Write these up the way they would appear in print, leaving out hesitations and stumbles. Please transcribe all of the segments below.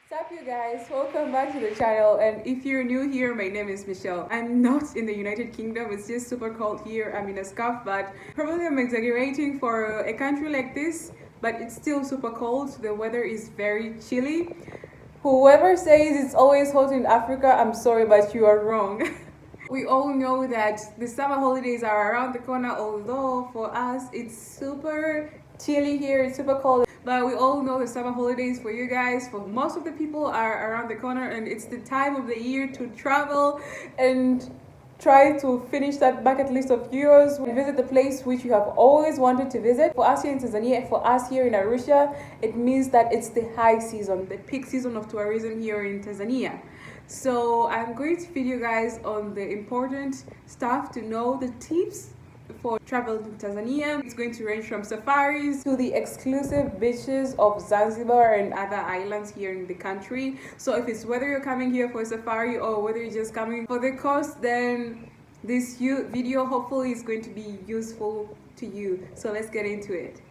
What's up, you guys? Welcome back to the channel. And if you're new here, my name is Michelle. I'm not in the United Kingdom. It's just super cold here. I'm in a scarf, but probably I'm exaggerating for a country like this, but it's still super cold. The weather is very chilly. Whoever says it's always hot in Africa, I'm sorry, but you are wrong. We all know that the summer holidays are around the corner, although for us it's super chilly here, it's super cold. But we all know the summer holidays for you guys, for most of the people, are around the corner, and it's the time of the year to travel and try to finish that bucket list of yours and visit the place which you have always wanted to visit. For us here in Tanzania, for us here in Arusha, it means that it's the high season, the peak season of tourism here in Tanzania. So I'm going to feed you guys on the important stuff to know, the tips for travel to Tanzania. It's going to range from safaris to the exclusive beaches of Zanzibar and other islands here in the country. So if it's whether you're coming here for a safari or whether you're just coming for the coast, then this video hopefully is going to be useful to you. So let's get into it.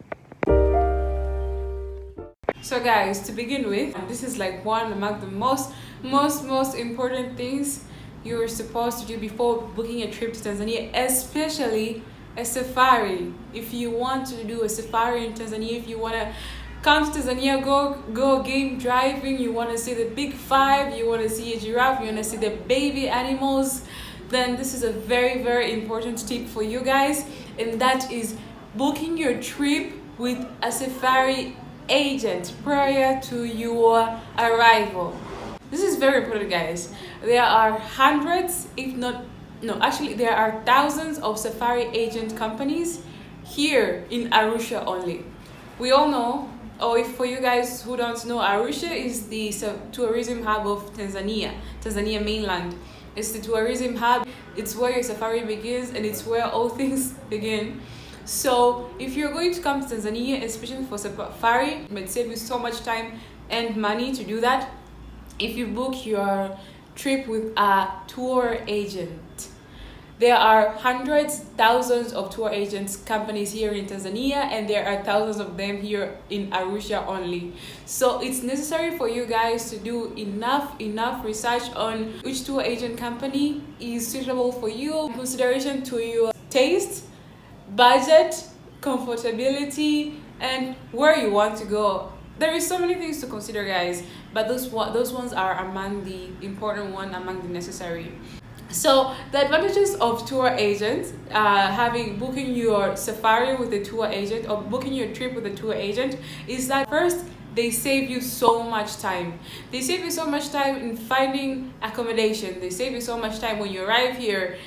So guys, to begin with, this is like one among the most important things you're supposed to do before booking a trip to Tanzania, especially a safari. If you want to do a safari in Tanzania, if you want to come to Tanzania, go game driving, you want to see the big five, you want to see a giraffe, you want to see the baby animals, then this is a very important tip for you guys, and that is booking your trip with a safari agent prior to your arrival. This is very important, guys. There are hundreds, if not, no, actually there are thousands of safari agent companies here in Arusha only. We all know, or if for you guys who don't know, Arusha is the tourism hub of Tanzania mainland. It's the tourism hub. It's where your safari begins, and it's where all things begin. So if you're going to come to Tanzania, especially for safari, it might save you so much time and money to do that if you book your trip with a tour agent. There are hundreds, thousands of tour agents companies here in Tanzania, and there are thousands of them here in Arusha only. So it's necessary for you guys to do enough research on which tour agent company is suitable for you, in consideration to your taste, budget, comfortability, and where you want to go. There is so many things to consider, guys, but those ones are among the important one, among the necessary. So the advantages of tour agents, booking your safari with a tour agent or booking your trip with a tour agent, is that first, they save you so much time. They save you so much time in finding accommodation. They save you so much time when you arrive here,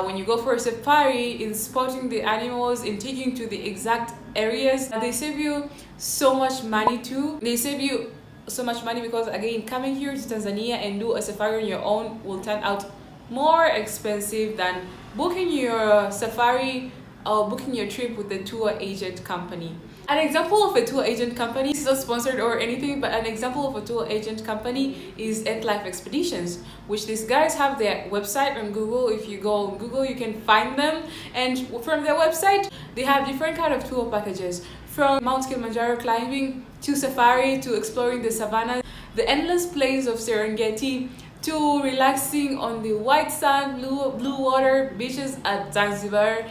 when you go for a safari, in spotting the animals, in taking to the exact areas. They save you so much money too. They save you so much money because, again, coming here to Tanzania and do a safari on your own will turn out more expensive than booking your safari or booking your trip with the tour agent company. An example of a tour agent company, this is not sponsored or anything, but an example of a tour agent company is Life Expeditions, which these guys have their website on Google. If you go on Google, you can find them, and from their website they have different kind of tour packages, from Mt.Kilimanjaro climbing to safari to exploring the savannah, the endless plains of Serengeti, to relaxing on the white sand, blue water beaches at Zanzibar,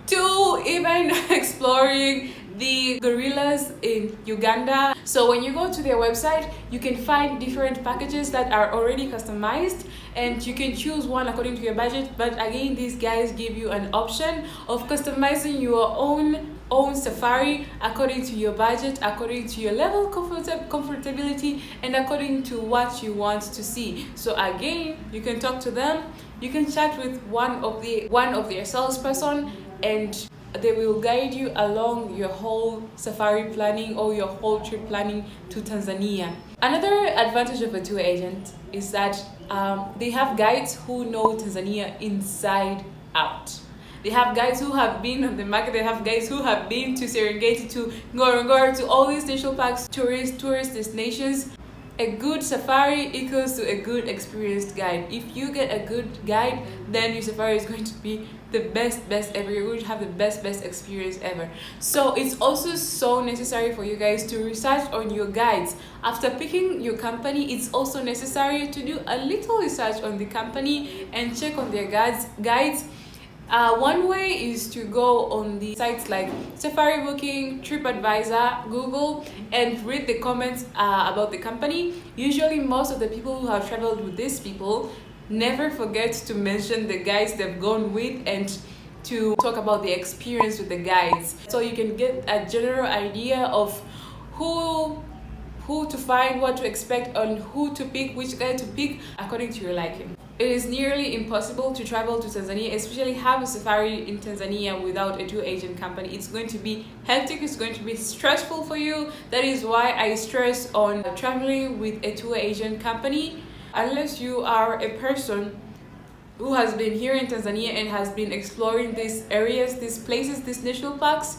to even exploring the gorillas in Uganda. So when you go to their website, you can find different packages that are already customized, and you can choose one according to your budget. But again, these guys give you an option of customizing your own safari according to your budget, according to your level of comfortability, and according to what you want to see. So again, you can talk to them, you can chat with one of their salesperson, and they will guide you along your whole safari planning or your whole trip planning to Tanzania. Another advantage of a tour agent is that they have guides who know Tanzania inside out. They have guys who have been on the market. They have guys who have been to Serengeti, to Ngorongoro, to all these national parks, tourist destinations. A good safari equals to a good experienced guide. If you get a good guide, then your safari is going to be the best ever. You're going to have the best experience ever. So it's also so necessary for you guys to research on your guides. After picking your company, it's also necessary to do a little research on the company and check on their guides. One way is to go on the sites like Safari Booking, TripAdvisor, Google, and read the comments about the company. Usually most of the people who have traveled with these people never forget to mention the guides they've gone with and to talk about the experience with the guides. So you can get a general idea of who to find, what to expect, on who to pick, which guide to pick according to your liking. It is nearly impossible to travel to Tanzania, especially have a safari in Tanzania without a tour agent company. It's going to be hectic, it's going to be stressful for you. That is why I stress on traveling with a tour agent company. Unless you are a person who has been here in Tanzania and has been exploring these areas, these places, these national parks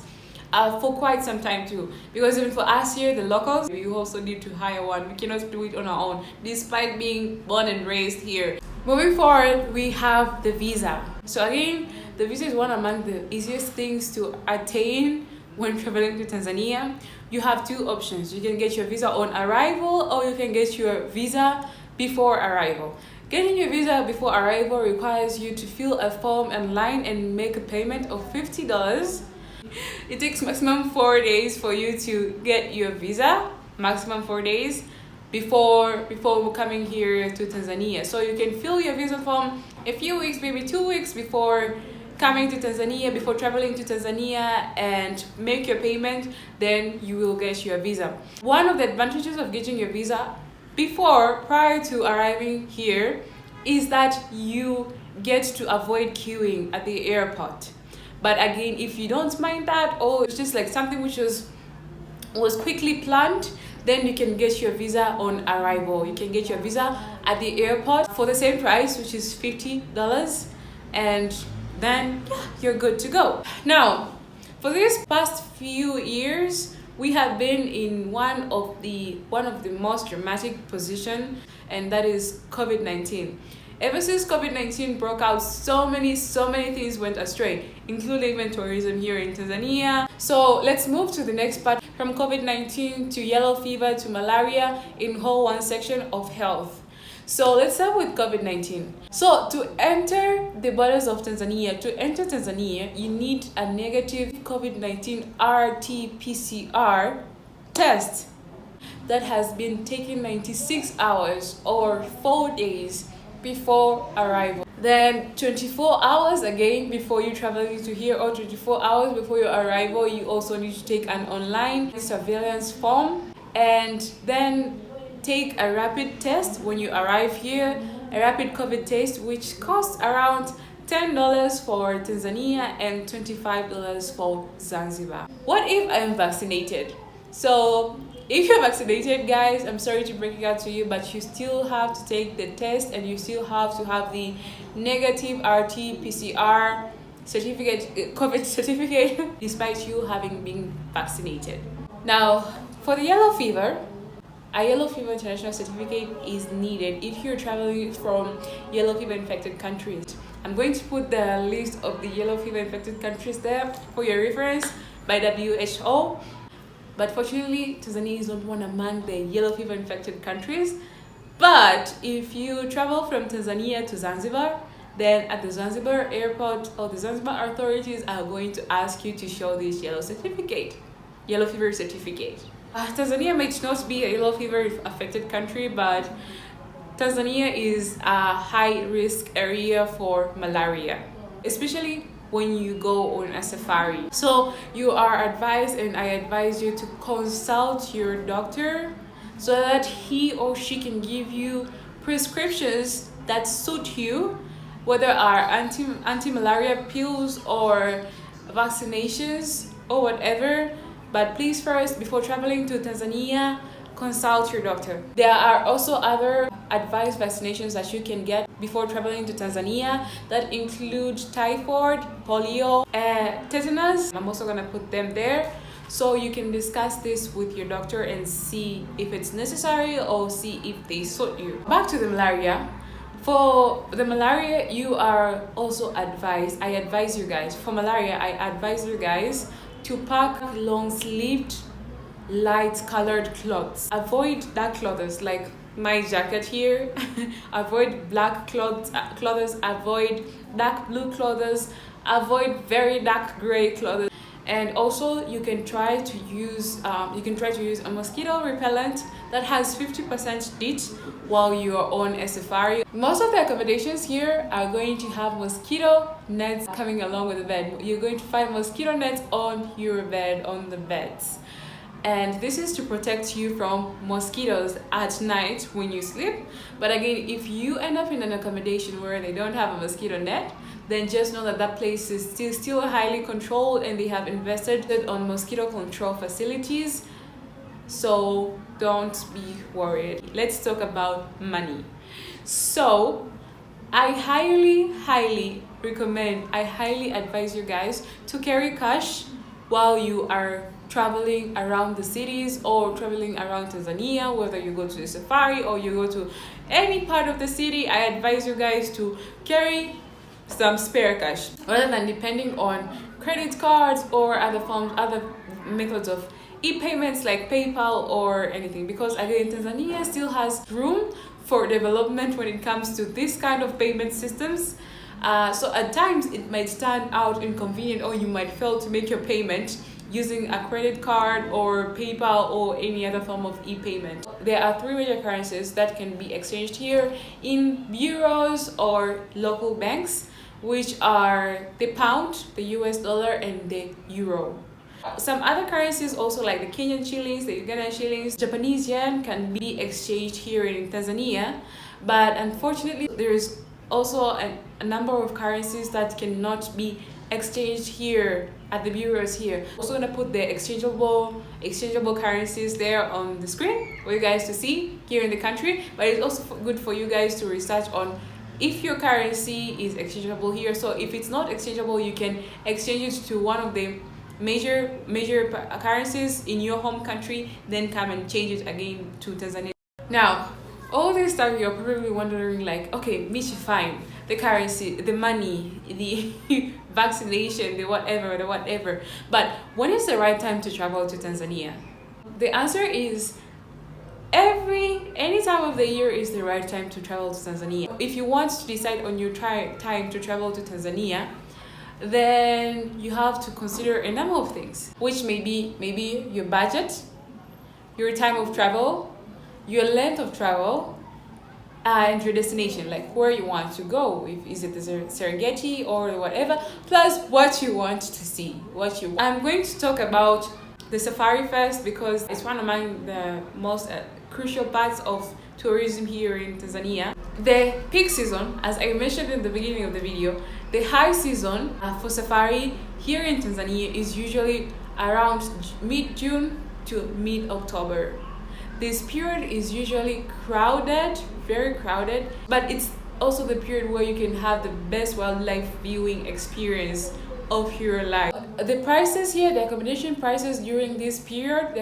for quite some time too. Because even for us here, the locals, we also need to hire one. We cannot do it on our own, despite being born and raised here. Moving forward, we have the visa. So again, the visa is one among the easiest things to attain when traveling to Tanzania. You have two options. You can get your visa on arrival, or you can get your visa before arrival. Getting your visa before arrival requires you to fill a form online and make a payment of $50. It takes maximum 4 days for you to get your visa, maximum 4 days before coming here to Tanzania. So you can fill your visa form a few weeks, maybe 2 weeks before coming to Tanzania, before traveling to Tanzania, and make your payment, then you will get your visa. One of the advantages of getting your visa prior to arriving here is that you get to avoid queuing at the airport. But again, if you don't mind that, or it's just like something which was quickly planned, then you can get your visa on arrival. You can get your visa at the airport for the same price, which is $50, and then yeah, you're good to go. Now, for these past few years, we have been in one of the most dramatic position, and that is COVID-19. Ever since COVID-19 broke out, so many things went astray, including even tourism here in Tanzania. So let's move to the next part, from COVID-19 to yellow fever to malaria, in whole one section of health. So let's start with COVID-19. So to enter the borders of Tanzania, you need a negative COVID-19 RT-PCR test that has been taken 96 hours or 4 days before arrival. Then 24 hours again before you traveling to here, or 24 hours before your arrival, you also need to take an online surveillance form, and then take a rapid test when you arrive here, a rapid COVID test, which costs around $10 for Tanzania and $25 for Zanzibar. What if I am vaccinated? So if you're vaccinated, guys, I'm sorry to break it out to you, but you still have to take the test, and you still have to have the negative RT-PCR certificate, COVID certificate, despite you having been vaccinated. Now, for the yellow fever, a yellow fever international certificate is needed if you're traveling from yellow fever infected countries. I'm going to put the list of the yellow fever infected countries there for your reference by WHO. But fortunately, Tanzania is not one among the yellow fever infected countries. But if you travel from Tanzania to Zanzibar, then at the Zanzibar airport, or the Zanzibar authorities are going to ask you to show this yellow fever certificate. Tanzania might not be a yellow fever affected country, but Tanzania is a high risk area for malaria, especially when you go on a safari. So you are advised, and I advise you to consult your doctor so that he or she can give you prescriptions that suit you, whether are anti-malaria pills or vaccinations or whatever. But please first, before traveling to Tanzania, consult your doctor. There are also other advised vaccinations that you can get before traveling to Tanzania that include typhoid, polio, and tetanus. I'm also gonna put them there So you can discuss this with your doctor and see if it's necessary or see if they suit you. Back to the malaria. For the malaria, you are also advised, I advise you guys, for malaria, I advise you guys to pack long-sleeved, light-colored clothes. Avoid dark clothes like my jacket here. Avoid black clothes, avoid dark blue clothes, avoid very dark gray clothes. And also you can try to use a mosquito repellent that has 50% DEET while you are on a safari. Most of the accommodations here are going to have mosquito nets coming along with the bed. You're going to find mosquito nets on your bed, on the beds. And this is to protect you from mosquitoes at night when you sleep. But again, if you end up in an accommodation where they don't have a mosquito net, then just know that that place is still highly controlled and they have invested on mosquito control facilities. So don't be worried. Let's talk about money. So I highly recommend, I highly advise you guys to carry cash while you are traveling around the cities or traveling around Tanzania, whether you go to the safari or you go to any part of the city. I advise you guys to carry some spare cash rather than depending on credit cards or other methods of e-payments like PayPal or anything, because again, Tanzania still has room for development when it comes to this kind of payment systems. So at times it might stand out inconvenient, or you might fail to make your payment using a credit card or PayPal or any other form of e-payment. There are three major currencies that can be exchanged here in bureaus or local banks, which are the pound, the US dollar, and the euro. Some other currencies also, like the Kenyan shillings, the Ugandan shillings, Japanese yen, can be exchanged here in Tanzania. But unfortunately, there is also a number of currencies that cannot be exchanged here at the bureaus here. Also gonna put the exchangeable currencies there on the screen for you guys to see here in the country. But it's also good for you guys to research on if your currency is exchangeable here. So if it's not exchangeable, you can exchange it to one of the major currencies in your home country, then come and change it again to Tanzania. Now, all this time you're probably wondering, like, okay, Michi, fine, the currency, the money, the vaccination, the whatever, but when is the right time to travel to Tanzania? The answer is any time of the year is the right time to travel to Tanzania. If you want to decide on your time to travel to Tanzania, then you have to consider a number of things, which may be maybe your budget, your time of travel, your length of travel, and your destination, like where you want to go. Is it the Serengeti or whatever, plus what you want to see, I'm going to talk about the safari first, because it's one among the most crucial parts of tourism here in Tanzania. The peak season, as I mentioned in the beginning of the video, the high season for safari here in Tanzania is usually around mid-June to mid-October. This period is usually crowded, very crowded, but it's also the period where you can have the best wildlife viewing experience of your life. The prices here, the accommodation prices during this period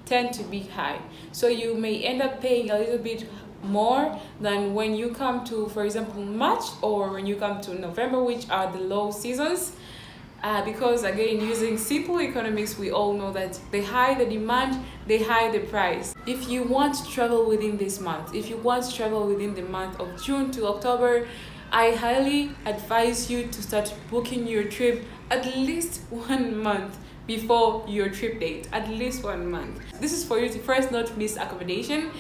tend to be high. So you may end up paying a little bit more than when you come to, for example, March, or when you come to November, which are the low seasons. Because again, using simple economics, we all know that the higher the demand, the higher the price. If you want to travel within this month, if you want to travel within the month of June to October, I highly advise you to start booking your trip at least 1 month before your trip date, at least 1 month. This is for you to first not miss accommodation,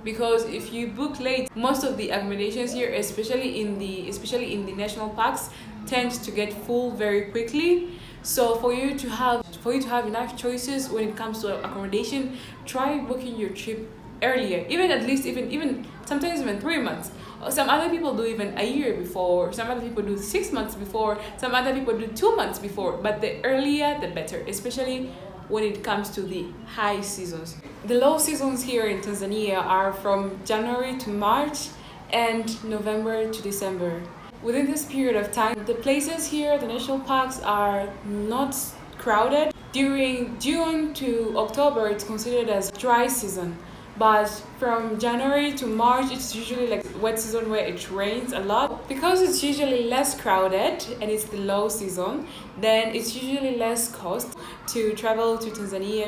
because if you book late, most of the accommodations here, especially in the national parks, tend to get full very quickly. So for you to have enough choices when it comes to accommodation, try booking your trip earlier, even sometimes even 3 months. Some other people do even a year before, some other people do 6 months before, some other people do 2 months before, but the earlier the better, especially when it comes to the high seasons. The low seasons here in Tanzania are from January to March and November to December. Within this period of time, the places here, the national parks, are not crowded. During June to October, it's considered as dry season. But from January to March, it's usually like wet season where it rains a lot. Because it's usually less crowded and it's the low season, then it's usually less cost to travel to Tanzania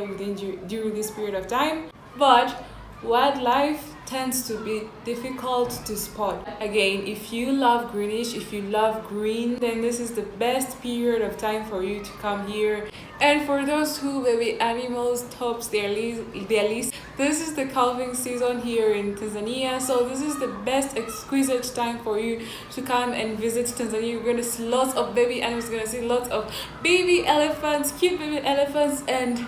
during this period of time. But wildlife tends to be difficult to spot. Again, if you love greenish, if you love green, then this is the best period of time for you to come here. And for those who baby animals tops their list, this is the calving season here in Tanzania. So this is the best exquisite time for you to come and visit Tanzania. You're gonna see lots of baby animals, you're gonna see lots of baby elephants, cute baby elephants, and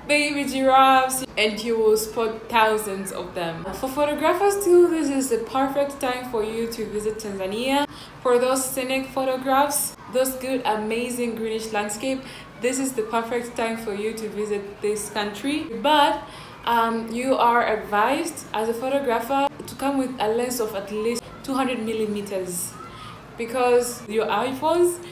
baby giraffes, and you will spot thousands of them. For photographers too, this is the perfect time for you to visit Tanzania. For those scenic photographs, those good amazing greenish landscape, this is the perfect time for you to visit this country. But you are advised as a photographer to come with a lens of at least 200 millimeters, because your iPhones,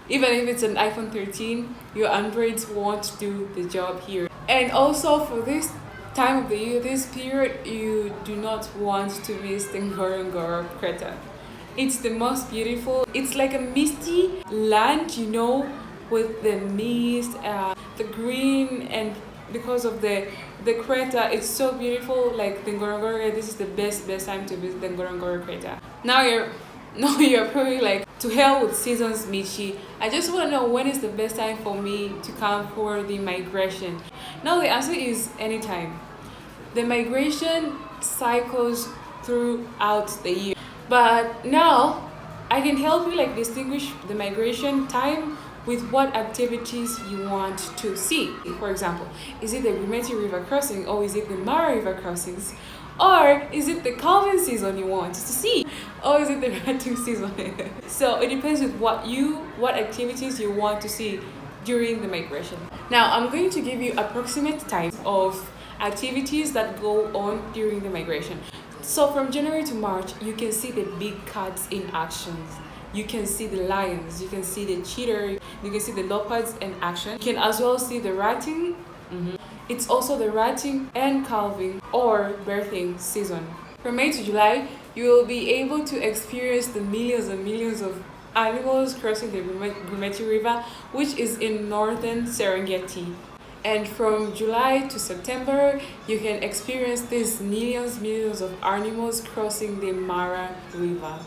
even if it's an iPhone 13, your Androids won't do the job here. And also for this time of the year, this period, you do not want to miss the Ngorongoro crater. It's the most beautiful. It's like a misty land, you know, with the mist, the green, and because of the crater, it's so beautiful. Like the Ngorongoro, this is the best time to visit the Ngorongoro crater. Now you're probably like, to hell with seasons, Michi. I just want to know when is the best time for me to come for the migration. Now the answer is anytime. The migration cycles throughout the year. But now I can help you like distinguish the migration time with what activities you want to see. For example, is it the Gumeti River crossing, or is it the Mara River crossings? Or is it the calving season you want to see? Or is it the rutting season? So it depends with what activities you want to see during the migration. Now I'm going to give you approximate time of activities that go on during the migration. So from January to March, you can see the big cats in action. You can see the lions, you can see the cheetah, you can see the leopards in action. You can as well see the ratting. It's also the ratting and calving or birthing season. From May to July, you will be able to experience the millions and millions of animals crossing the Gumeti River, which is in northern Serengeti. And from July to September, you can experience these millions of animals crossing the Mara River.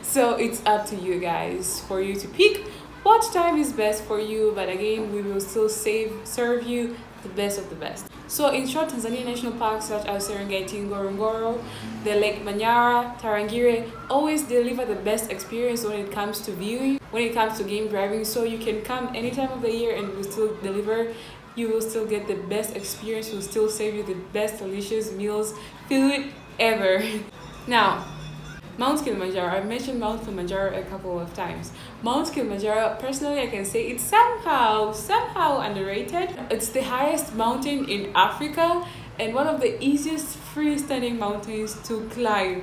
So it's up to you guys for you to pick what time is best for you, but again, we will still serve you the best of the best. So in short, Tanzania national parks such as Serengeti, Ngorongoro, the Lake Manyara, Tarangire always deliver the best experience when it comes to viewing, when it comes to game driving. So you can come any time of the year and we'll still deliver. You will still get the best experience. We'll still serve you the best delicious meals, food ever. Now, Mount Kilimanjaro. I mentioned Mount Kilimanjaro a couple of times. Mount Kilimanjaro, personally, I can say it's somehow underrated. It's the highest mountain in Africa and one of the easiest freestanding mountains to climb.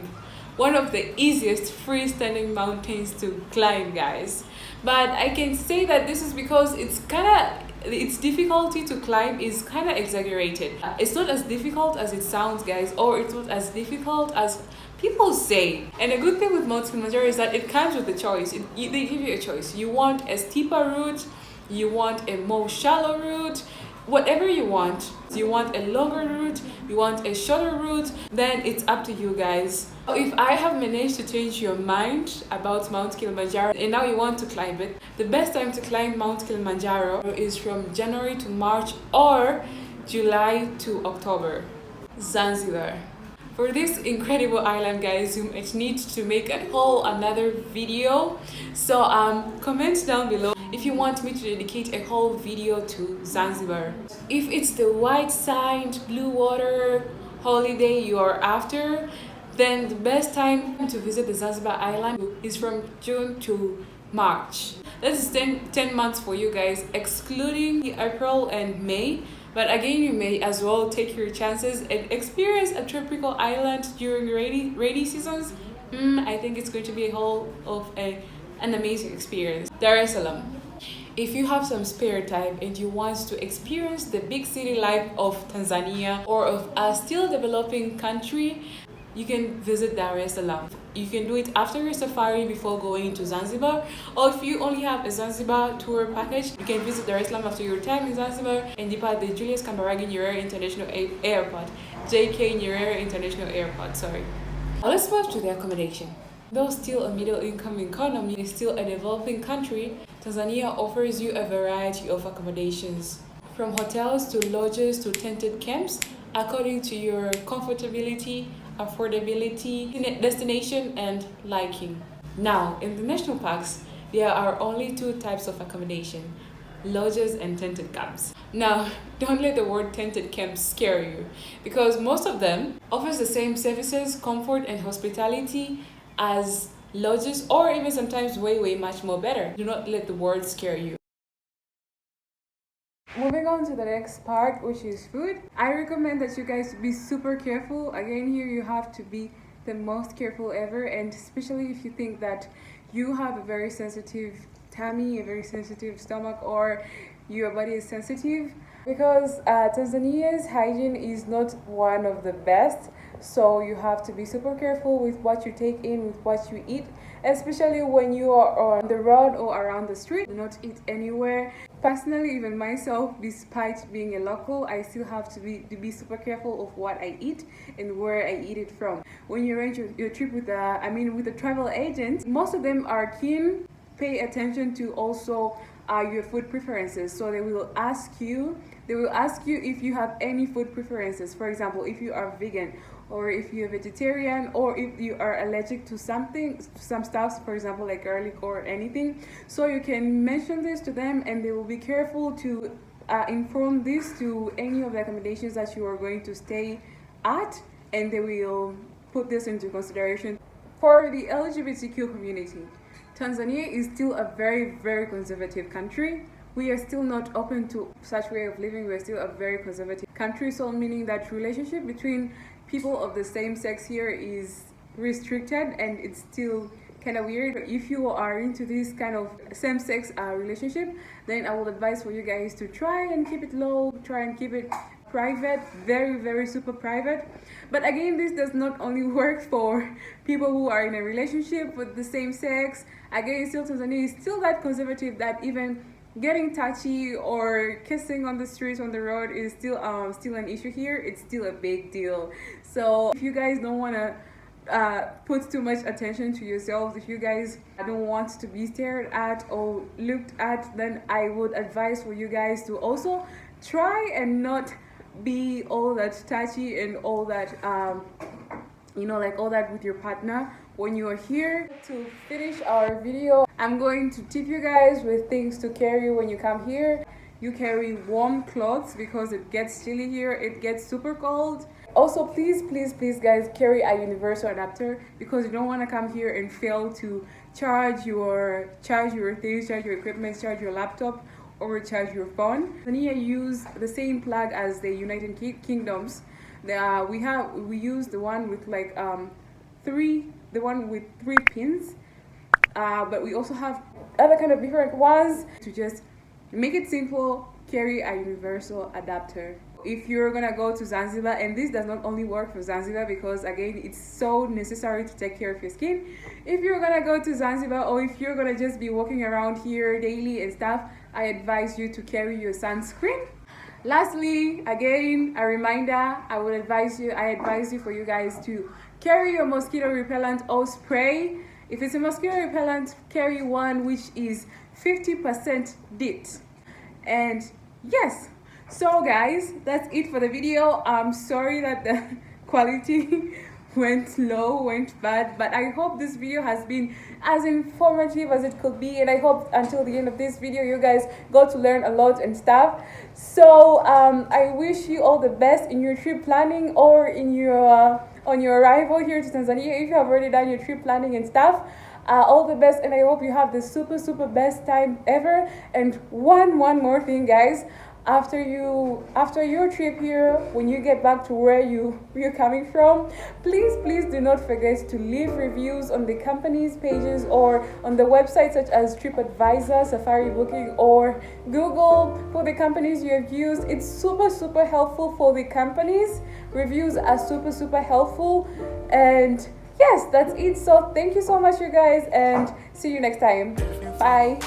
One of the easiest freestanding mountains to climb, guys. But I can say that this is because its difficulty to climb is kind of exaggerated. It's not as difficult as it sounds, guys, or it's not as difficult as people say. And a good thing with Mount Kilimanjaro is that it comes with a choice. They give you a choice. You want a steeper route, you want a more shallow route, whatever you want. You want a longer route, you want a shorter route, then it's up to you guys. If I have managed to change your mind about Mount Kilimanjaro and now you want to climb it, the best time to climb Mount Kilimanjaro is from January to March or July to October. Zanzibar. For this incredible island, guys, you might need to make a whole another video. So comment down below if you want me to dedicate a whole video to Zanzibar. If it's the white sand, blue water holiday you are after, then the best time to visit the Zanzibar island is from June to March. That's 10 months for you guys, excluding April and May. But again, you may as well take your chances and experience a tropical island during rainy seasons. I think it's going to be a whole of an amazing experience. Dar es Salaam. If you have some spare time and you want to experience the big city life of Tanzania or of a still developing country, you can visit Dar es Salaam. You can do it after your safari before going to Zanzibar, or if you only have a Zanzibar tour package, you can visit Dar es Salaam after your time in Zanzibar and depart the Julius Kambarage Nyerere International Airport, JK Nyerere International Airport, sorry. Now let's move to the accommodation. Though still a middle-income economy and still a developing country, Tanzania offers you a variety of accommodations, from hotels to lodges to tented camps, according to your comfortability, affordability, destination, and liking. Now, in the national parks, there are only two types of accommodation: lodges and tented camps. Now, don't let the word tented camps scare you, because most of them offers the same services, comfort, and hospitality as lodges, or even sometimes way much more better. Do not let the word scare you. Moving on to the next part, which is food. I recommend that you guys be super careful. Again, here you have to be the most careful ever, and especially if you think that you have a very sensitive tummy, a very sensitive stomach, or your body is sensitive, because Tanzania's hygiene is not one of the best. So you have to be super careful with what you take in, with what you eat, especially when you are on the road or around the street. Do not eat anywhere. Personally, even myself, despite being a local, I still have to be super careful of what I eat and where I eat it from. When you arrange your trip with a travel agent, most of them are keen. Pay attention to also your food preferences. So they will ask you if you have any food preferences. For example, if you are vegan, or if you're vegetarian, or if you are allergic to some stuff, for example, like garlic or anything. So you can mention this to them, and they will be careful to inform this to any of the accommodations that you are going to stay at, and they will put this into consideration. For the LGBTQ community, Tanzania is still a very conservative country. We are still not open to such way of living. We are still a very conservative country, so meaning that relationship between people of the same sex here is restricted, and it's still kind of weird. If you are into this kind of same-sex relationship, then I would advise for you guys to try and keep it low, try and keep it private, very super private. But again, this does not only work for people who are in a relationship with the same sex. Again, still Tanzania is still that conservative that even getting touchy or kissing on the streets, on the road is still an issue here. It's still a big deal. So if you guys don't want to put too much attention to yourselves, if you guys don't want to be stared at or looked at, then I would advise for you guys to also try and not be all that touchy and all that like all that with your partner when you are here. To finish our video, I'm going to tip you guys with things to carry when you come here. You carry warm clothes because it gets chilly here, it gets super cold. Also, please guys, carry a universal adapter, because you don't want to come here and fail to charge your things, charge your equipment, charge your laptop, or charge your phone. Tanzania use the same plug as the United Kingdoms. We use the one with like three pins, but we also have other kind of different ones. To just make it simple, carry a universal adapter. If you're gonna go to Zanzibar, and this does not only work for Zanzibar, because again, it's so necessary to take care of your skin. If you're gonna go to Zanzibar, or if you're gonna just be walking around here daily and stuff, I advise you to carry your sunscreen. Lastly, again, a reminder, I advise you for you guys to carry your mosquito repellent or spray. If it's a mosquito repellent, carry one which is 50% DIT. And yes, so guys, that's it for the video. I'm sorry that the quality went low, went bad, but I hope this video has been as informative as it could be, and I hope until the end of this video you guys got to learn a lot and stuff. So I wish you all the best in your trip planning, or in your on your arrival here to Tanzania. If you have already done your trip planning and stuff, all the best, and I hope you have the super best time ever. And one more thing, guys, after your trip here, when you get back to where you're coming from, please do not forget to leave reviews on the company's pages or on the websites such as TripAdvisor, Safari Booking, or Google for the companies you have used. It's super helpful for the companies. Reviews are super helpful. And yes, that's it. So thank you so much, you guys, and see you next time. Bye.